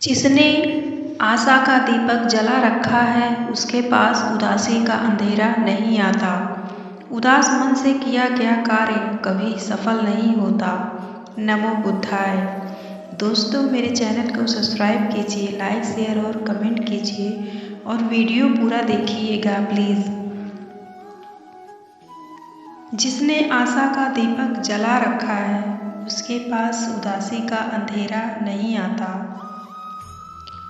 जिसने आशा का दीपक जला रखा है उसके पास उदासी का अंधेरा नहीं आता। उदास मन से किया गया कार्य कभी सफल नहीं होता। नमो बुद्धाय। दोस्तों, मेरे चैनल को सब्सक्राइब कीजिए, लाइक शेयर और कमेंट कीजिए और वीडियो पूरा देखिएगा प्लीज़। जिसने आशा का दीपक जला रखा है उसके पास उदासी का अंधेरा नहीं आता।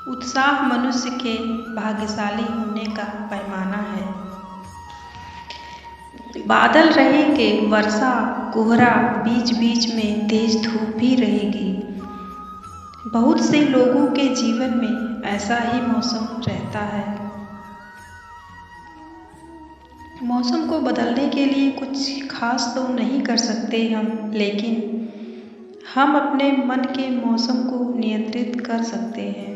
उत्साह मनुष्य के भाग्यशाली होने का पैमाना है। बादल रहेंगे, वर्षा कोहरा, बीच बीच में तेज धूप भी रहेगी। बहुत से लोगों के जीवन में ऐसा ही मौसम रहता है। मौसम को बदलने के लिए कुछ खास तो नहीं कर सकते हम, लेकिन हम अपने मन के मौसम को नियंत्रित कर सकते हैं।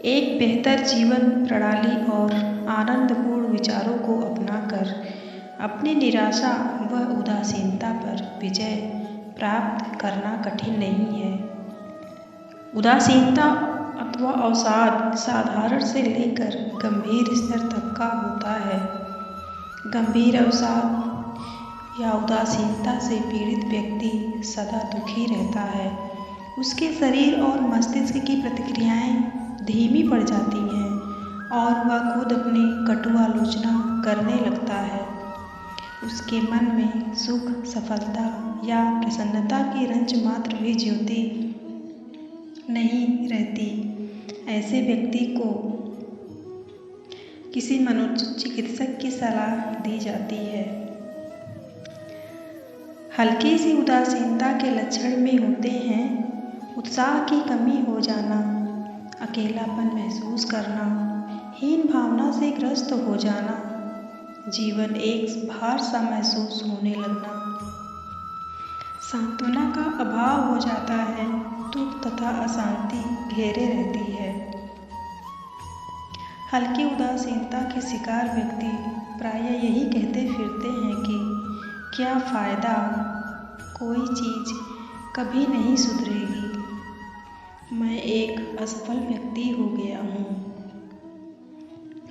एक बेहतर जीवन प्रणाली और आनंदपूर्ण विचारों को अपनाकर अपनी निराशा व उदासीनता पर विजय प्राप्त करना कठिन नहीं है। उदासीनता अथवा अवसाद साधारण से लेकर गंभीर स्तर तक का होता है। गंभीर अवसाद या उदासीनता से पीड़ित व्यक्ति सदा दुखी रहता है। उसके शरीर और मस्तिष्क की प्रतिक्रियाएं धीमी पड़ जाती हैं और वह खुद अपनी कटु आलोचना करने लगता है। उसके मन में सुख, सफलता या प्रसन्नता की रंच मात्र भी ज्योति नहीं रहती। ऐसे व्यक्ति को किसी मनोचिकित्सक की सलाह दी जाती है। हल्की सी उदासीनता के लक्षण में होते हैं उत्साह की कमी हो जाना, अकेलापन महसूस करना, हीन भावना से ग्रस्त हो जाना, जीवन एक भार सा महसूस होने लगना, सांत्वना का अभाव हो जाता है, दुख तथा अशांति घेरे रहती है। हल्की उदासीनता के शिकार व्यक्ति प्रायः यही कहते फिरते हैं कि क्या फ़ायदा, कोई चीज़ कभी नहीं सुधरेगी, मैं एक असफल व्यक्ति हो गया हूँ।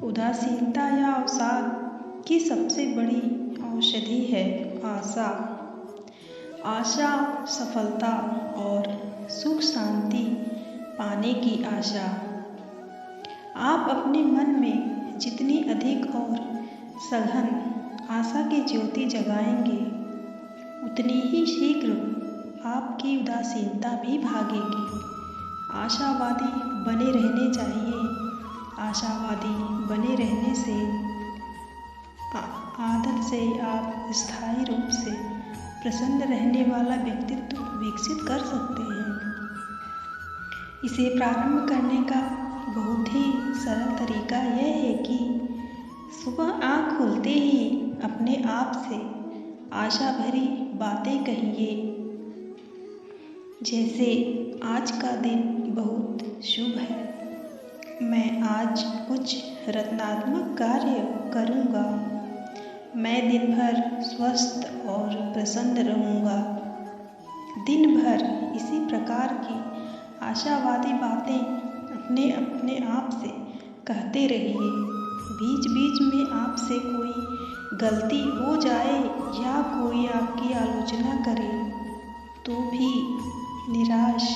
उदासीनता या अवसाद की सबसे बड़ी औषधि है आशा। आशा सफलता और सुख शांति पाने की आशा। आप अपने मन में जितनी अधिक और सघन आशा की ज्योति जगाएंगे उतनी ही शीघ्र आपकी उदासीनता भी भागेगी। आशावादी बने रहने चाहिए। आशावादी बने रहने से आदत से आप स्थायी रूप से प्रसन्न रहने वाला व्यक्तित्व विकसित कर सकते हैं। इसे प्रारंभ करने का बहुत ही सरल तरीका यह है कि सुबह आँख खुलते ही अपने आप से आशा भरी बातें कहिए, जैसे आज का दिन बहुत शुभ है, मैं आज कुछ रचनात्मक कार्य करूँगा, मैं दिन भर स्वस्थ और प्रसन्न रहूँगा। दिन भर इसी प्रकार की आशावादी बातें अपने आप से कहते रहिए। बीच बीच में आपसे कोई गलती हो जाए या कोई आपकी आलोचना करे तो भी निराश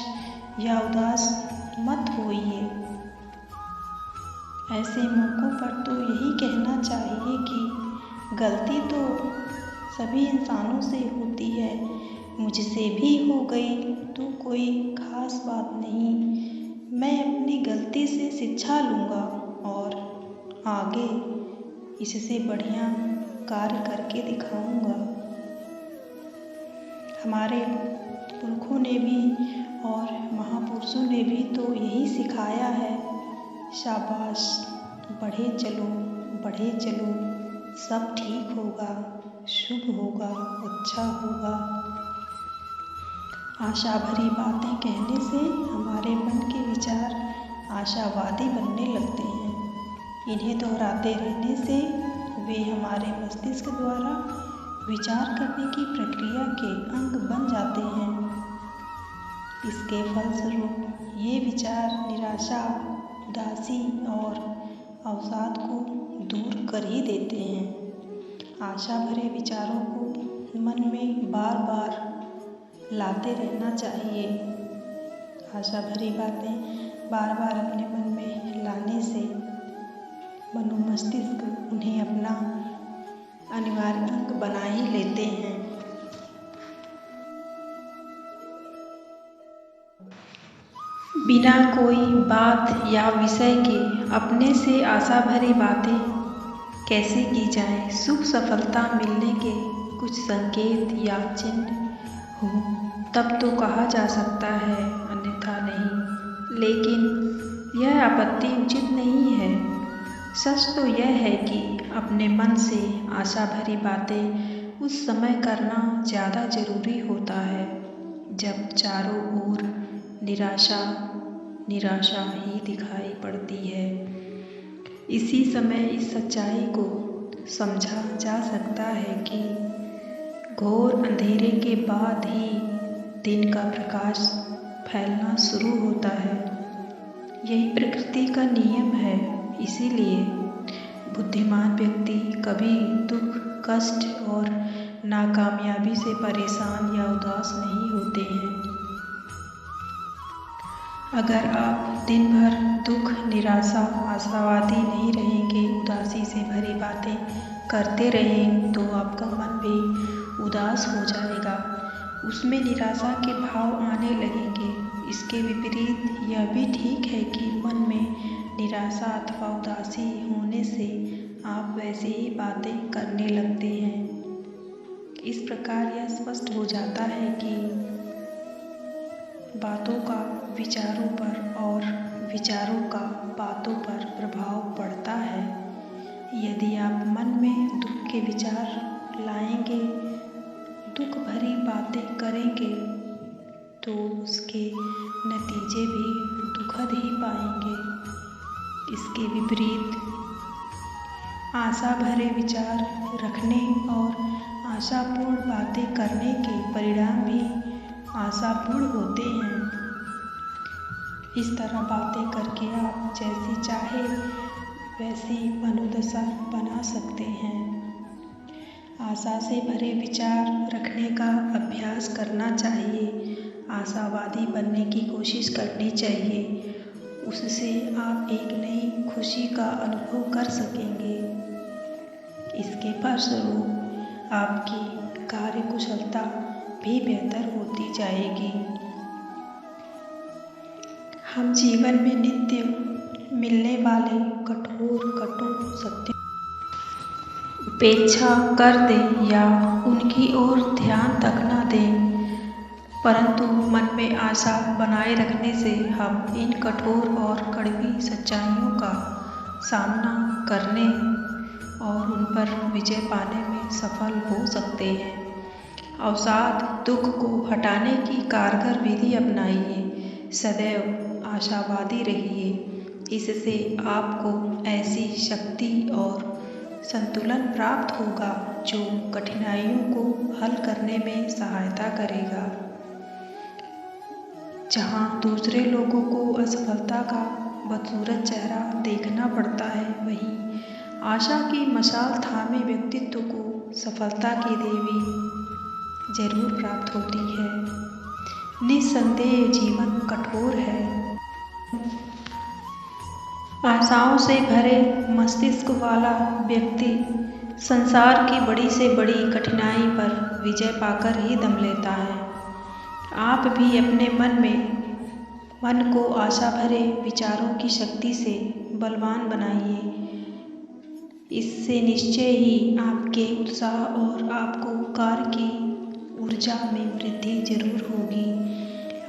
या उदास मत होइए। ऐसे मौक़ों पर तो यही कहना चाहिए कि गलती तो सभी इंसानों से होती है, मुझसे भी हो गई तो कोई ख़ास बात नहीं, मैं अपनी गलती से शिक्षा लूँगा और आगे इससे बढ़िया कार्य करके दिखाऊँगा। हमारे पुरखों ने भी और महापुरुषों ने भी तो यही सिखाया है। शाबाश, बढ़े चलो, बढ़े चलो, सब ठीक होगा, शुभ होगा, अच्छा होगा। आशा भरी बातें कहने से हमारे मन के विचार आशावादी बनने लगते हैं। इन्हें दोहराते रहने से वे हमारे मस्तिष्क द्वारा विचार करने की प्रक्रिया के अंग बन जाते हैं। इसके फलस्वरूप ये विचार उदासी और अवसाद को दूर कर ही देते हैं। आशा भरे विचारों को मन में बार बार लाते रहना चाहिए। आशा भरी बातें बार बार अपने मन में लाने से मनोमस्तिष्क उन्हें अपना अनिवार्य अंग बना ही लेते हैं। बिना कोई बात या विषय के अपने से आशा भरी बातें कैसे की जाए। शुभ सफलता मिलने के कुछ संकेत या चिन्ह हो तब तो कहा जा सकता है, अन्यथा नहीं। लेकिन यह आपत्ति उचित नहीं है। सच तो यह है कि अपने मन से आशा भरी बातें उस समय करना ज़्यादा जरूरी होता है जब चारों ओर निराशा ही दिखाई पड़ती है। इसी समय इस सच्चाई को समझा जा सकता है कि घोर अंधेरे के बाद ही दिन का प्रकाश फैलना शुरू होता है। यही प्रकृति का नियम है। इसीलिए बुद्धिमान व्यक्ति कभी दुख, कष्ट और नाकामयाबी से परेशान या उदास नहीं होते हैं। अगर आप दिन भर दुख, निराशा, आशावादी नहीं रहेंगे, उदासी से भरी बातें करते रहें तो आपका मन भी उदास हो जाएगा। उसमें निराशा के भाव आने लगेंगे। इसके विपरीत यह भी ठीक है कि मन में निराशा अथवा उदासी होने से आप वैसे ही बातें करने लगते हैं। इस प्रकार यह स्पष्ट हो जाता है कि बातों का विचारों पर और विचारों का बातों पर प्रभाव पड़ता है। यदि आप मन में दुख के विचार लाएंगे, दुख भरी बातें करेंगे, तो उसके नतीजे भी दुखद ही पाएंगे। इसके विपरीत आशा भरे विचार रखने और आशापूर्ण बातें करने के परिणाम भी आशापूर्ण होते हैं। इस तरह बातें करके आप जैसी चाहे वैसी मनोदशा बना सकते हैं। आशा से भरे विचार रखने का अभ्यास करना चाहिए। आशावादी बनने की कोशिश करनी चाहिए। उससे आप एक नई खुशी का अनुभव कर सकेंगे। इसके फलस्वरूप आपकी कार्यकुशलता भी बेहतर होती जाएगी। हम जीवन में नित्य मिलने वाले कठोर सत्य उपेक्षा कर दें या उनकी ओर ध्यान तक न दें, परंतु मन में आशा बनाए रखने से हम इन कठोर और कड़वी सच्चाइयों का सामना करने और उन पर विजय पाने में सफल हो सकते हैं। अवसाद, दुख को हटाने की कारगर विधि अपनाइए। सदैव आशावादी रहिए। इससे आपको ऐसी शक्ति और संतुलन प्राप्त होगा जो कठिनाइयों को हल करने में सहायता करेगा। जहाँ दूसरे लोगों को असफलता का बदसूरत चेहरा देखना पड़ता है, वहीं आशा की मशाल थामे व्यक्तित्व को सफलता की देवी जरूर प्राप्त होती है। निस्संदेह जीवन कठोर है। आशाओं से भरे मस्तिष्क वाला व्यक्ति संसार की बड़ी से बड़ी कठिनाई पर विजय पाकर ही दम लेता है। आप भी अपने मन को आशा भरे विचारों की शक्ति से बलवान बनाइए। इससे निश्चय ही आपके उत्साह और आपको कार्य की ऊर्जा में वृद्धि जरूर होगी।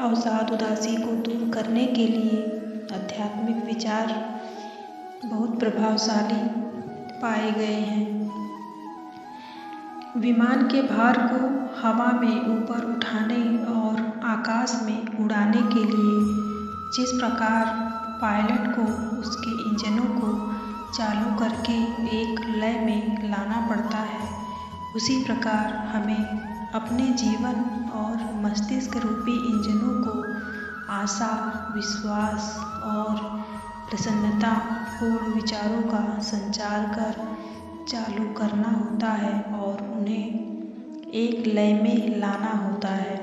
अवसाद, उदासी को दूर करने के लिए आध्यात्मिक विचार बहुत प्रभावशाली पाए गए हैं। विमान के भार को हवा में ऊपर उठाने और आकाश में उड़ाने के लिए जिस प्रकार पायलट को उसके इंजनों को चालू करके एक लय में लाना पड़ता है, उसी प्रकार हमें अपने जीवन और मस्तिष्क रूपी इंजनों को आशा, विश्वास और प्रसन्नता पूर्ण विचारों का संचार कर चालू करना होता है और उन्हें एक लय में लाना होता है।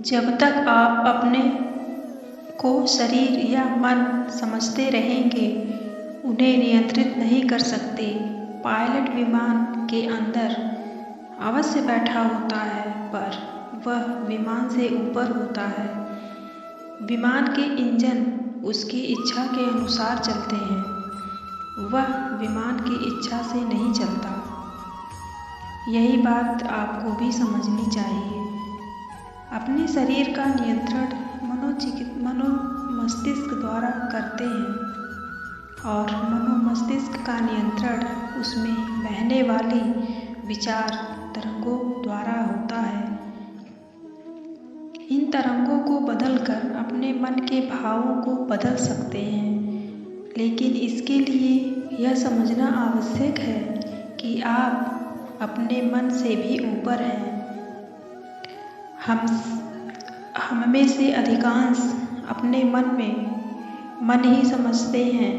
जब तक आप अपने को शरीर या मन समझते रहेंगे, उन्हें नियंत्रित नहीं कर सकते। पायलट विमान के अंदर अवश्य बैठा होता है, पर वह विमान से ऊपर होता है। विमान के इंजन उसकी इच्छा के अनुसार चलते हैं, वह विमान की इच्छा से नहीं चलता। यही बात आपको भी समझनी चाहिए। अपने शरीर का नियंत्रण मनोमस्तिष्क द्वारा करते हैं और मनोमस्तिष्क का नियंत्रण उसमें बहने वाली विचार तरंगों द्वारा होता है। इन तरंगों को बदलकर अपने मन के भावों को बदल सकते हैं, लेकिन इसके लिए यह समझना आवश्यक है कि आप अपने मन से भी ऊपर हैं। हम में से अधिकांश अपने मन ही समझते हैं।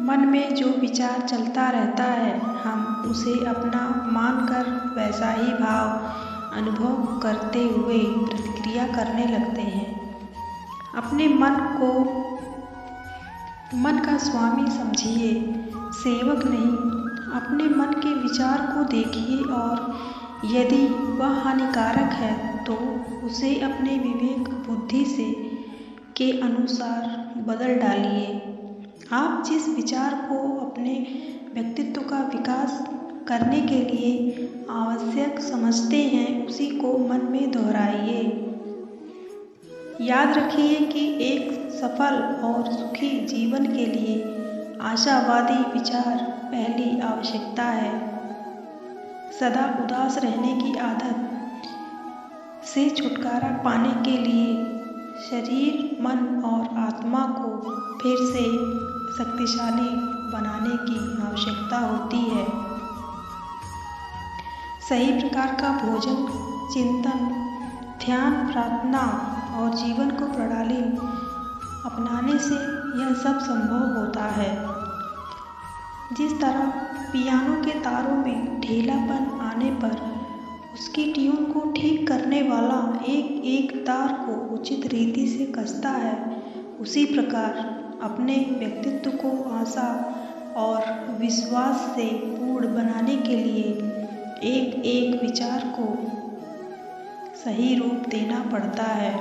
मन में जो विचार चलता रहता है, हम उसे अपना मानकर वैसा ही भाव अनुभव करते हुए प्रतिक्रिया करने लगते हैं। अपने मन का स्वामी समझिए, सेवक नहीं। अपने मन के विचार को देखिए और यदि वह हानिकारक है तो उसे अपने विवेक बुद्धि से के अनुसार बदल डालिए। आप जिस विचार को अपने व्यक्तित्व का विकास करने के लिए आवश्यक समझते हैं, उसी को मन में दोहराइए। याद रखिए कि एक सफल और सुखी जीवन के लिए आशावादी विचार पहली आवश्यकता है। सदा उदास रहने की आदत से छुटकारा पाने के लिए शरीर, मन और आत्मा को फिर से शक्तिशाली बनाने की आवश्यकता होती है। सही प्रकार का भोजन, चिंतन, ध्यान, प्रार्थना और जीवन को प्रणाली अपनाने से यह सब संभव होता है। जिस तरह पियानो के तारों में ढीलापन आने पर उसकी ट्यून को ठीक करने वाला एक एक तार को उचित रीति से कसता है, उसी प्रकार अपने व्यक्तित्व को आशा और विश्वास से पूर्ण बनाने के लिए एक एक विचार को सही रूप देना पड़ता है।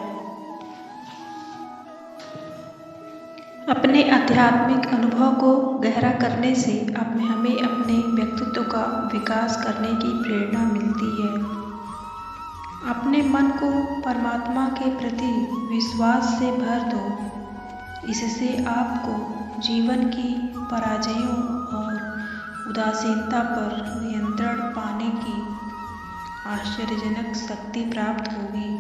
अपने आध्यात्मिक अनुभव को गहरा करने से हमें अपने व्यक्तित्व का विकास करने की प्रेरणा मिलती है। अपने मन को परमात्मा के प्रति विश्वास से भर दो। इससे आपको जीवन की पराजयों और उदासीनता पर नियंत्रण पाने की आश्चर्यजनक शक्ति प्राप्त होगी।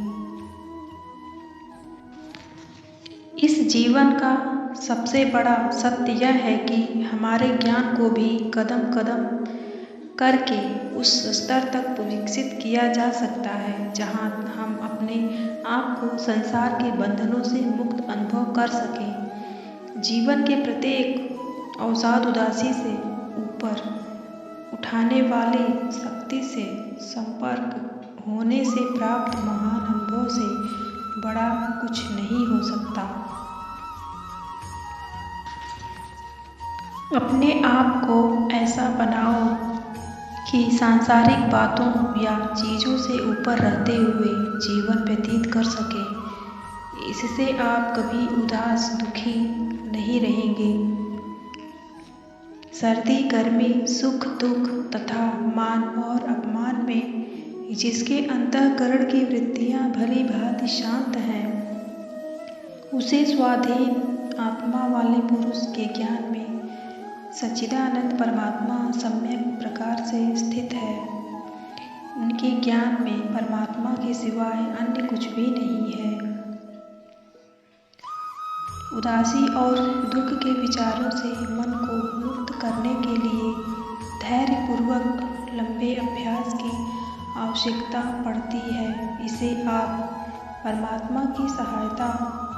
इस जीवन का सबसे बड़ा सत्य यह है कि हमारे ज्ञान को भी कदम कदम करके उस स्तर तक विकसित किया जा सकता है जहां हम अपने आप को संसार के बंधनों से मुक्त अनुभव कर सकें। जीवन के प्रत्येक अवसाद उदासी से ऊपर उठाने वाले शक्ति से संपर्क होने से प्राप्त महान अनुभव से बड़ा कुछ नहीं हो सकता। अपने आप को ऐसा बनाओ कि सांसारिक बातों या चीज़ों से ऊपर रहते हुए जीवन व्यतीत कर सके। इससे आप कभी उदास दुखी नहीं रहेंगे। सर्दी गर्मी, सुख दुख तथा मान और अपमान में जिसके अंतःकरण की वृत्तियां भली भांति शांत हैं, उसे स्वाधीन आत्मा वाले पुरुष के ज्ञान में सच्चिदानंद परमात्मा सम्यक प्रकार से स्थित है। उनके ज्ञान में परमात्मा के सिवाय अन्य कुछ भी नहीं है। उदासी और दुख के विचारों से मन को मुक्त करने के लिए धैर्यपूर्वक लंबे अभ्यास की आवश्यकता पड़ती है। इसे आप परमात्मा की सहायता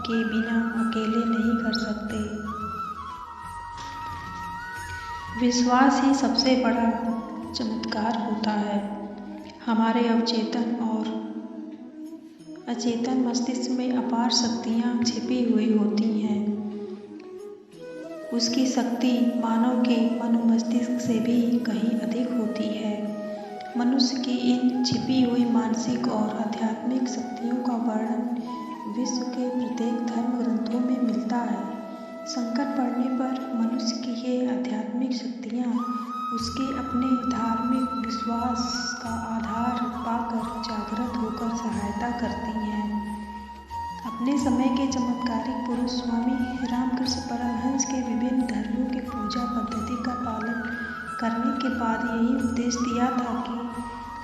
के बिना अकेले नहीं कर सकते। विश्वास ही सबसे बड़ा चमत्कार होता है। हमारे अवचेतन और अचेतन मस्तिष्क में अपार शक्तियाँ छिपी हुई होती हैं। उसकी शक्ति मानव के मनोमस्तिष्क से भी कहीं अधिक होती है। मनुष्य की इन छिपी हुई मानसिक और आध्यात्मिक शक्तियों का वर्णन विश्व के प्रत्येक धर्म ग्रंथों में मिलता है। संकट पड़ने पर मनुष्य की ये आध्यात्मिक शक्तियाँ उसके अपने धार्मिक विश्वास का आधार पाकर जागृत होकर सहायता करती हैं। अपने समय के चमत्कारिक पुरुष स्वामी रामकृष्ण परमहंस के विभिन्न धर्मों की पूजा पद्धति का पालन करने के बाद यही उपदेश दिया था कि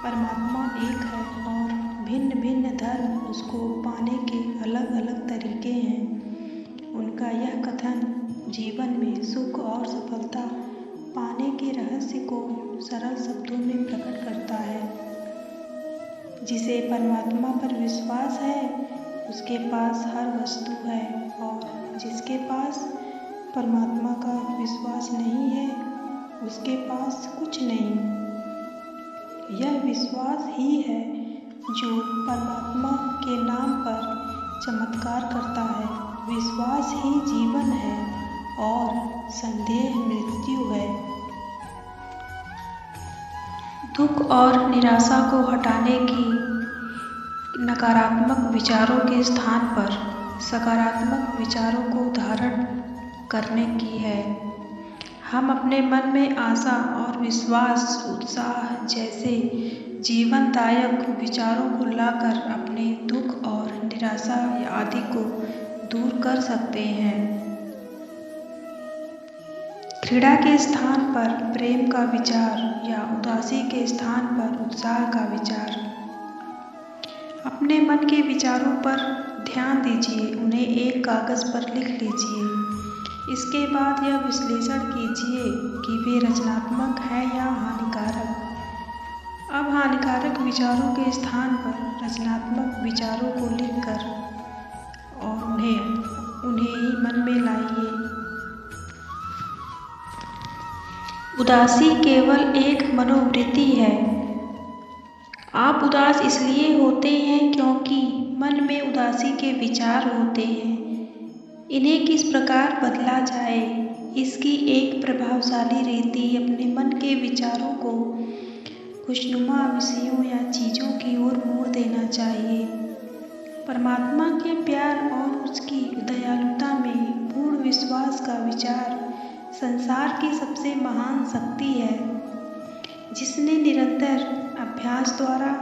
परमात्मा एक है और भिन्न भिन्न धर्म उसको पाने के अलग अलग तरीके हैं। उनका यह कथन जीवन में सुख और सफलता पाने के रहस्य को सरल शब्दों में प्रकट करता है। जिसे परमात्मा पर विश्वास है उसके पास हर वस्तु है और जिसके पास परमात्मा का विश्वास नहीं है उसके पास कुछ नहीं। यह विश्वास ही है जो परमात्मा के नाम पर चमत्कार करता है। विश्वास ही जीवन है और संदेह मृत्यु है। दुख और निराशा को हटाने की नकारात्मक विचारों के स्थान पर सकारात्मक विचारों को धारण करने की है। हम अपने मन में आशा और विश्वास, उत्साह जैसे जीवनदायक विचारों को लाकर अपने दुख और निराशा आदि को दूर कर सकते हैं। घृणा के स्थान पर प्रेम का विचार या उदासी के स्थान पर उत्साह का विचार। अपने मन के विचारों पर ध्यान दीजिए, उन्हें एक कागज़ पर लिख लीजिए। इसके बाद यह विश्लेषण कीजिए कि वे रचनात्मक हैं या हानिकारक। अब हानिकारक विचारों के स्थान पर रचनात्मक विचारों को लिखकर और उन्हें ही मन में लाइए। उदासी केवल एक मनोवृत्ति है। आप उदास इसलिए होते हैं क्योंकि मन में उदासी के विचार होते हैं। इन्हें किस प्रकार बदला जाए, इसकी एक प्रभावशाली रीति अपने मन के विचारों को खुशनुमा विषयों या चीज़ों की ओर मोड़ देना चाहिए। परमात्मा के प्यार और उसकी दयालुता में पूर्ण विश्वास का विचार संसार की सबसे महान शक्ति है। जिसने निरंतर अभ्यास द्वारा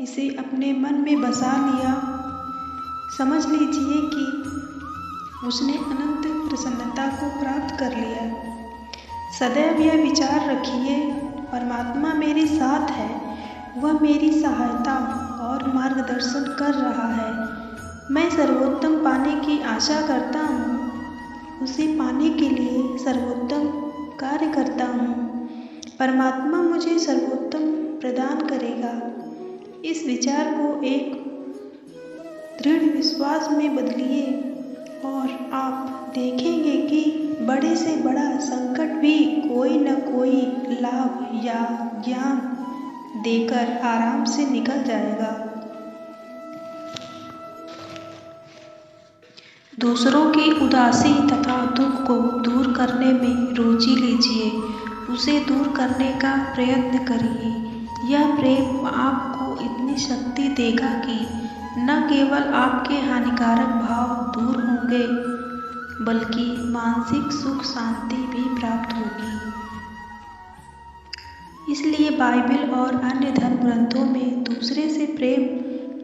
इसे अपने मन में बसा लिया, समझ लीजिए कि उसने अनंत प्रसन्नता को प्राप्त कर लिया। सदैव यह विचार रखिए, परमात्मा मेरे साथ है, वह मेरी सहायता और मार्गदर्शन कर रहा है। मैं सर्वोत्तम पाने की आशा करता हूँ, उसे पाने के लिए सर्वोत्तम कार्य करता हूँ। परमात्मा मुझे सर्वोत्तम प्रदान करेगा। इस विचार को एक दृढ़ विश्वास में बदलिए और आप देखेंगे कि बड़े से बड़ा संकट भी कोई न कोई लाभ या ज्ञान देकर आराम से निकल जाएगा। दूसरों की उदासी तथा दुख को दूर करने में रुचि लीजिए, उसे दूर करने का प्रयत्न करिए। यह प्रेम आपको इतनी शक्ति देगा कि न केवल आपके हानिकारक भाव दूर होंगे बल्कि मानसिक सुख शांति भी प्राप्त होगी। इसलिए बाइबल और अन्य धर्म ग्रंथों में दूसरे से प्रेम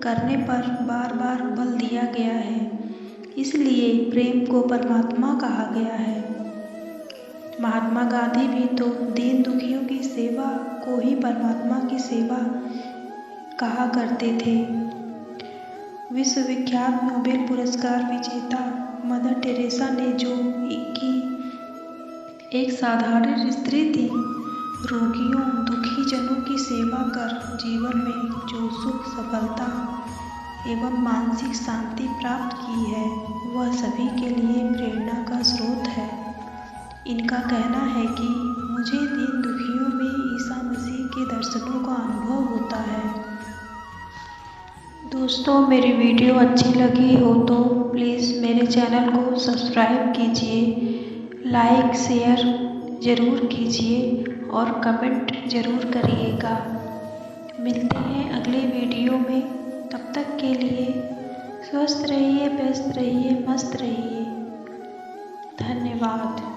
करने पर बार बार बल दिया गया है। इसलिए प्रेम को परमात्मा कहा गया है। महात्मा गांधी भी तो दीन दुखियों की सेवा को ही परमात्मा की सेवा कहा करते थे। विश्वविख्यात नोबेल पुरस्कार विजेता मदर टेरेसा ने जो कि एक साधारण स्त्री थी, रोगियों दुखी जनों की सेवा कर जीवन में जो सुख सफलता एवं मानसिक शांति प्राप्त की है, वह सभी के लिए प्रेरणा का स्रोत है। इनका कहना है कि मुझे दीन दुखियों में ईसा मसीह के दर्शनों का अनुभव होता है। दोस्तों, मेरी वीडियो अच्छी लगी हो तो प्लीज़ मेरे चैनल को सब्सक्राइब कीजिए, लाइक शेयर ज़रूर कीजिए और कमेंट ज़रूर करिएगा। मिलते हैं अगले वीडियो में, तब तक के लिए स्वस्थ रहिए, व्यस्त रहिए, मस्त रहिए। धन्यवाद।